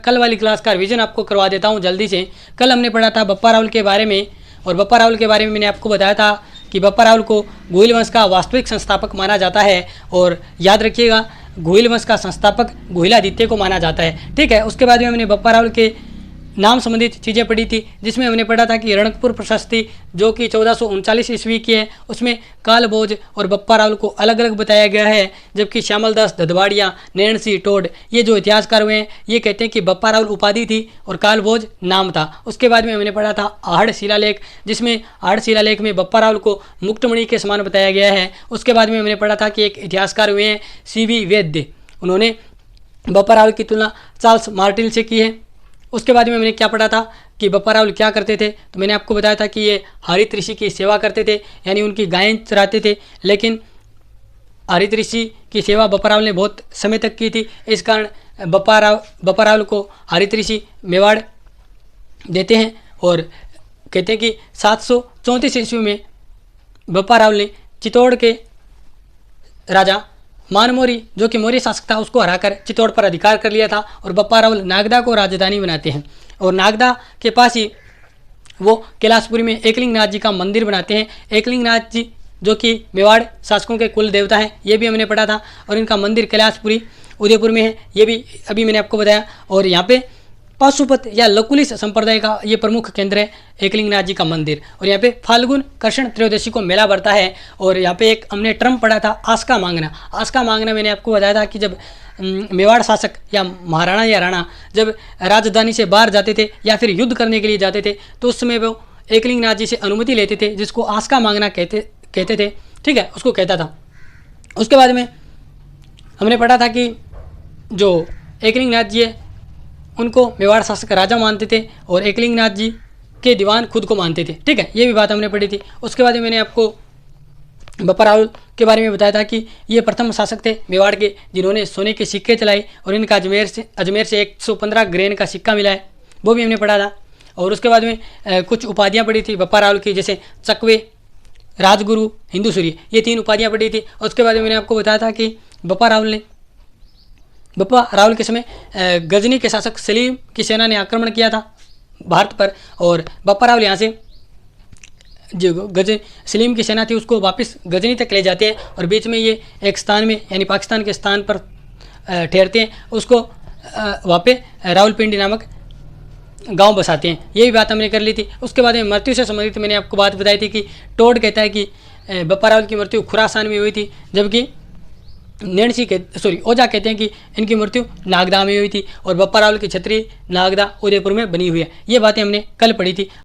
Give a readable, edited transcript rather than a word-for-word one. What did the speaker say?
कल वाली क्लास का रिवीजन आपको करवा देता हूँ जल्दी से। कल हमने पढ़ा था बप्पा रावल के बारे में, और बप्पा रावल के बारे में मैंने आपको बताया था कि बप्पा रावल को गोहिल वंश का वास्तविक संस्थापक माना जाता है। और याद रखिएगा, गोहिल वंश का संस्थापक गोहिलादित्य को माना जाता है। ठीक है, उसके बाद में हमने बप्पा रावल के नाम संबंधित चीज़ें पढ़ी थी, जिसमें हमने पढ़ा था कि रणकपुर प्रशस्ति जो कि 1439 ईस्वी की है, उसमें कालभोज और बप्पा रावल को अलग अलग बताया गया है। जबकि श्यामल दास ददवाड़िया, नैण सिंह टोड, ये जो इतिहासकार हुए हैं, ये कहते हैं कि बप्पा रावल उपाधि थी और कालभोज नाम था। उसके बाद में हमने पढ़ा था आहड़ शिलालेख, जिसमें आहड़ शिलालेख में बप्पा रावल को मुक्तमणि के समान बताया गया है। उसके बाद में हमने पढ़ा था कि एक इतिहासकार हुए हैं CV वैद्य, उन्होंने बप्पा रावल की तुलना चार्ल्स मार्टिन से की है। उसके बाद में मैंने क्या पढ़ा था कि बप्पा रावल क्या करते थे, तो मैंने आपको बताया था कि ये हरित ऋषि की सेवा करते थे, यानी उनकी गायें चराते थे। लेकिन हरित ऋषि की सेवा बप्पा रावल ने बहुत समय तक की थी, इस कारण बप्पा रावल को हरित ऋषि मेवाड़ देते हैं। और कहते हैं कि 734 ईस्वी में बप्पा रावल ने चित्तौड़ के राजा मानमोरी, जो कि मौर्य शासक था, उसको हराकर चित्तौड़ पर अधिकार कर लिया था। और बप्पा रावल नागदा को राजधानी बनाते हैं, और नागदा के पास ही वो कैलाशपुरी में एकलिंगनाथ जी का मंदिर बनाते हैं। एकलिंगनाथ जी जो कि मेवाड़ शासकों के कुल देवता हैं, ये भी हमने पढ़ा था। और इनका मंदिर कैलाशपुरी उदयपुर में है, ये भी अभी मैंने आपको बताया। और यहाँ पे पाशुपत या लकुलिस संप्रदाय का ये प्रमुख केंद्र है एकलिंगनाथ जी का मंदिर। और यहाँ पे फाल्गुन कृष्ण त्रयोदशी को मेला बढ़ता है। और यहाँ पे एक हमने टर्म पढ़ा था आस्का मांगना। आस्का मांगना मैंने आपको बताया था कि जब मेवाड़ शासक या महाराणा या राणा जब राजधानी से बाहर जाते थे या फिर युद्ध करने के लिए जाते थे, तो उस समय वो एकलिंगनाथ जी से अनुमति लेते थे, जिसको आस्का मांगना कहते थे। ठीक है, उसको कहता था। उसके बाद में हमने पढ़ा था कि जो एकलिंगनाथ जी है, उनको मेवाड़ शासक राजा मानते थे, और एकलिंगनाथ जी के दीवान खुद को मानते थे। ठीक है, ये भी बात हमने पढ़ी थी। उसके बाद मैंने आपको बप्पा रावल के बारे में बताया था कि ये प्रथम शासक थे मेवाड़ के, जिन्होंने सोने के सिक्के चलाए, और इनका अजमेर से 115 ग्रेन का सिक्का मिला है, वो भी हमने पढ़ा था। और उसके बाद में कुछ उपाधियाँ पढ़ी थी बप्पा रावल की, जैसे चकवे, राजगुरु, हिंदू सूर्य, ये 3 उपाधियाँ पढ़ी थी। उसके बाद में मैंने आपको बताया था कि बप्पा रावल के समय गजनी के शासक सलीम की सेना ने आक्रमण किया था भारत पर, और बप्पा रावल यहाँ से जो सलीम की सेना थी उसको वापस गजनी तक ले जाते हैं, और बीच में ये एक स्थान में यानी पाकिस्तान के स्थान पर ठहरते हैं, उसको वहाँ पे रावलपिंडी नामक गांव बसाते हैं। ये भी बात हमने कर ली थी। उसके बाद में मृत्यु से संबंधित मैंने आपको बात बताई थी कि टोड कहता है कि बप्पा रावल की मृत्यु खुरासान में हुई थी, जबकि ओझा कहते हैं कि इनकी मृत्यु नागदा में हुई थी, और बप्पा रावल की छतरी नागदा उदयपुर में बनी हुई है। ये बातें हमने कल पढ़ी थी।